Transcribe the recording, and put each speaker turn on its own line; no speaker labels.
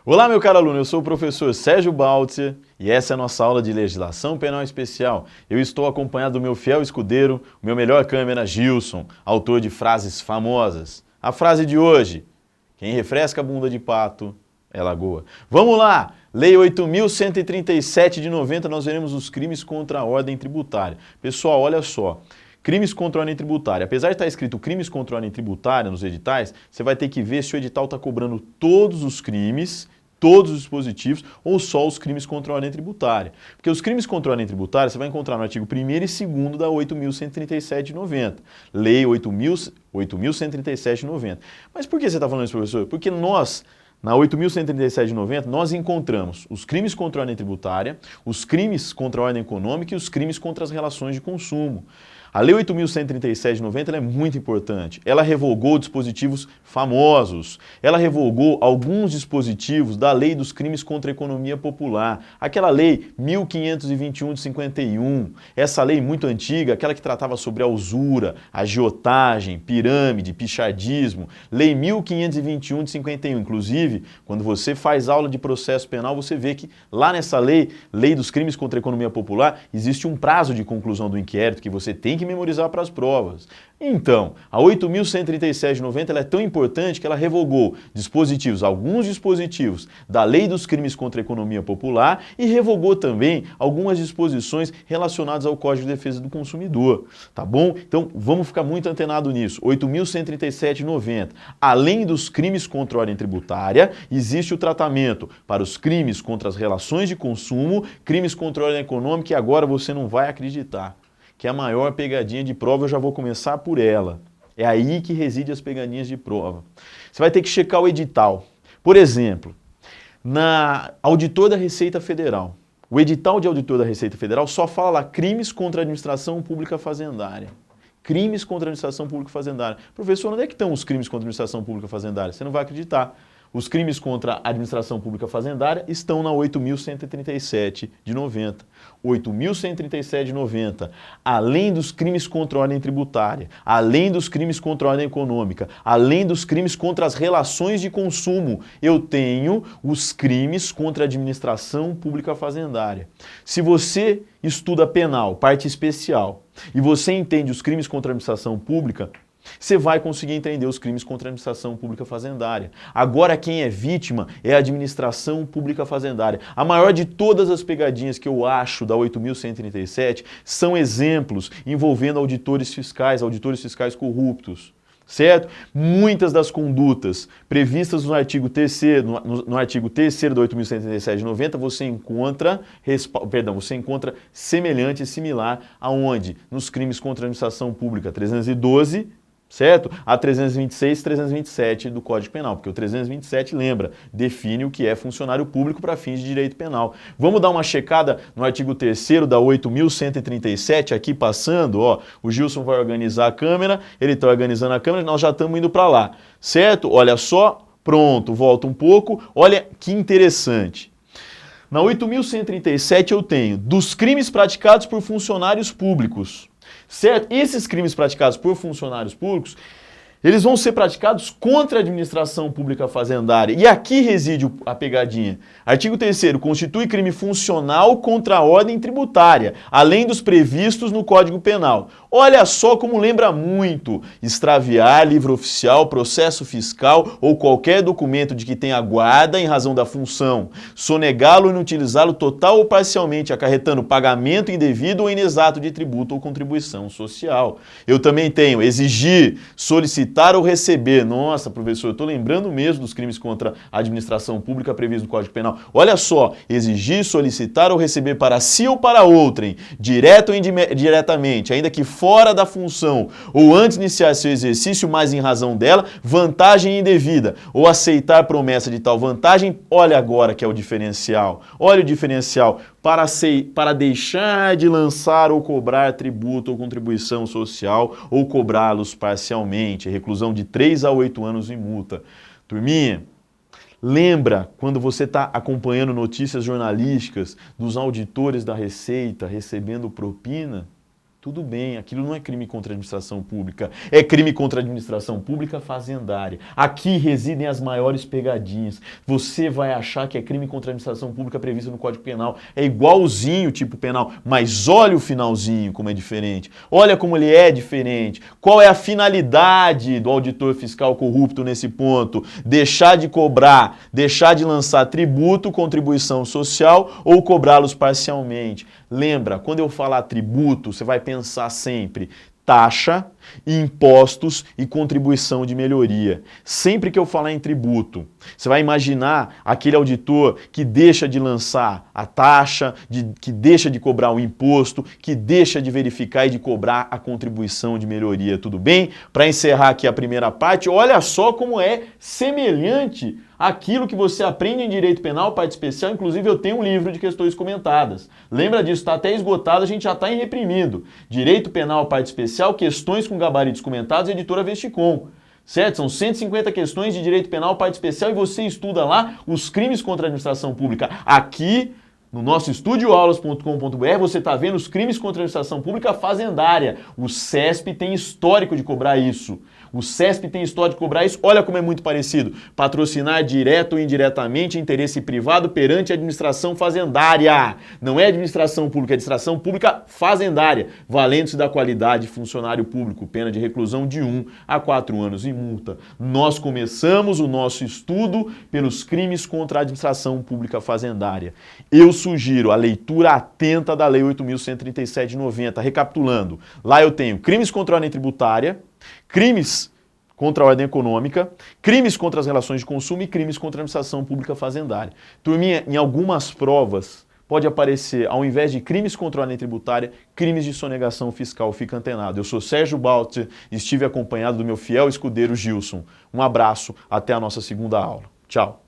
Olá, meu caro aluno, eu sou o professor Sérgio Baltzer e essa é a nossa aula de legislação penal especial. Eu estou acompanhado do meu fiel escudeiro, o meu melhor câmera, Gilson, autor de frases famosas. A frase de hoje: quem refresca a bunda de pato é lagoa. Vamos lá! Lei 8.137 de 90, nós veremos os crimes contra a ordem tributária. Pessoal, olha só. Crimes contra a ordem tributária. Apesar de estar escrito crimes contra a ordem tributária nos editais, você vai ter que ver se o edital está cobrando todos os crimes, todos os dispositivos, ou só os crimes contra a ordem tributária. Porque os crimes contra a ordem tributária você vai encontrar no artigo 1º e 2º da 8.137 de 90. Lei 8.137 de 90. Mas por que você está falando isso, professor? Porque nós, na 8.137 de 90, nós encontramos os crimes contra a ordem tributária, os crimes contra a ordem econômica e os crimes contra as relações de consumo. A Lei 8.137 de 90 ela é muito importante. Ela revogou dispositivos famosos. Ela revogou alguns dispositivos da Lei dos Crimes contra a Economia Popular. Aquela Lei 1521 de 51. Essa lei muito antiga, aquela que tratava sobre a usura, agiotagem, pirâmide, pichardismo. Lei 1521 de 51. Inclusive, quando você faz aula de processo penal, você vê que lá nessa lei, Lei dos Crimes contra a Economia Popular, existe um prazo de conclusão do inquérito que você tem que memorizar para as provas. Então, a 8.137 de 90 ela é tão importante que ela revogou dispositivos, alguns dispositivos da Lei dos Crimes contra a Economia Popular e revogou também algumas disposições relacionadas ao Código de Defesa do Consumidor, tá bom? Então, vamos ficar muito antenado nisso. 8.137 de 90. Além dos crimes contra a ordem tributária, existe o tratamento para os crimes contra as relações de consumo, crimes contra a ordem econômica e agora você não vai acreditar que é a maior pegadinha de prova, eu já vou começar por ela. É aí que reside as pegadinhas de prova. Você vai ter que checar o edital. Por exemplo, na auditor da Receita Federal. O edital de auditor da Receita Federal só fala lá crimes contra a administração pública fazendária. Crimes contra a administração pública fazendária. Professor, onde é que estão os crimes contra a administração pública fazendária? Você não vai acreditar. Os crimes contra a administração pública fazendária estão na 8.137 de 90. 8.137 de 90. Além dos crimes contra a ordem tributária, além dos crimes contra a ordem econômica, além dos crimes contra as relações de consumo, eu tenho os crimes contra a administração pública fazendária. Se você estuda penal, parte especial, e você entende os crimes contra a administração pública, você vai conseguir entender os crimes contra a administração pública fazendária. Agora quem é vítima é a administração pública fazendária. A maior de todas as pegadinhas que eu acho da 8.137 são exemplos envolvendo auditores fiscais corruptos. Certo? Muitas das condutas previstas no artigo 3º, no artigo 3º da 8.137 de 90, você encontra semelhante e similar aonde? Nos crimes contra a administração pública 312, certo? A 326 e 327 do Código Penal, porque o 327, lembra, define o que é funcionário público para fins de direito penal. Vamos dar uma checada no artigo 3º da 8.137, aqui passando, ó, o Gilson vai organizar a câmera, ele está organizando a câmera, nós já estamos indo para lá, certo? Olha só, pronto, volta um pouco, olha que interessante. Na 8.137 eu tenho dos crimes praticados por funcionários públicos. Certo? Esses crimes praticados por funcionários públicos, eles vão ser praticados contra a administração pública fazendária. E aqui reside a pegadinha. Artigo 3º, constitui crime funcional contra a ordem tributária, além dos previstos no Código Penal. Olha só como lembra muito extraviar livro oficial, processo fiscal ou qualquer documento de que tenha guarda em razão da função, sonegá-lo e inutilizá-lo total ou parcialmente, acarretando pagamento indevido ou inexato de tributo ou contribuição social. Eu também tenho exigir, solicitar ou receber. Nossa, professor, eu estou lembrando mesmo dos crimes contra a administração pública previstos no Código Penal. Olha só, exigir, solicitar ou receber para si ou para outrem, direto ou indiretamente, ainda que fora da função, ou antes de iniciar seu exercício, mas em razão dela, vantagem indevida, ou aceitar promessa de tal vantagem, olha agora que é o diferencial. Olha o diferencial. Para deixar de lançar ou cobrar tributo ou contribuição social ou cobrá-los parcialmente, reclusão de 3 a 8 anos e multa. Turminha, lembra quando você está acompanhando notícias jornalísticas dos auditores da Receita recebendo propina? Tudo bem, aquilo não é crime contra a administração pública, é crime contra a administração pública fazendária. Aqui residem as maiores pegadinhas. Você vai achar que é crime contra a administração pública previsto no Código Penal. É igualzinho o tipo penal, mas olha o finalzinho como é diferente. Olha como ele é diferente. Qual é a finalidade do auditor fiscal corrupto nesse ponto? Deixar de cobrar, deixar de lançar tributo, contribuição social ou cobrá-los parcialmente. Lembra, quando eu falar tributo, você vai pensar sempre taxa, impostos e contribuição de melhoria. Sempre que eu falar em tributo, você vai imaginar aquele auditor que deixa de lançar a taxa, que deixa de cobrar o imposto, que deixa de verificar e de cobrar a contribuição de melhoria, tudo bem? Para encerrar aqui a primeira parte, olha só como é semelhante aquilo que você aprende em Direito Penal, parte especial. Inclusive eu tenho um livro de questões comentadas. Lembra disso, está até esgotado, a gente já está em reprimido. Direito Penal, parte especial, questões com gabaritos comentados, editora Vesticom. Certo? São 150 questões de Direito Penal, parte especial, e você estuda lá os crimes contra a administração pública. Aqui no nosso estudioaulas.com.br você está vendo os crimes contra a administração pública fazendária. O CESP tem histórico de cobrar isso. O CESP tem histórico de cobrar isso. Olha como é muito parecido. Patrocinar direto ou indiretamente interesse privado perante a administração fazendária. Não é administração pública, é administração pública fazendária. Valendo-se da qualidade funcionário público. Pena de reclusão de 1 a 4 anos e multa. Nós começamos o nosso estudo pelos crimes contra a administração pública fazendária. Eu sugiro a leitura atenta da Lei 8.137 de 90. Recapitulando, lá eu tenho crimes contra a ordem tributária, crimes contra a ordem econômica, crimes contra as relações de consumo e crimes contra a administração pública fazendária. Turminha, em algumas provas pode aparecer, ao invés de crimes contra a ordem tributária, crimes de sonegação fiscal. Fica antenado. Eu sou Sérgio Baltzer e estive acompanhado do meu fiel escudeiro Gilson. Um abraço, até a nossa segunda aula. Tchau.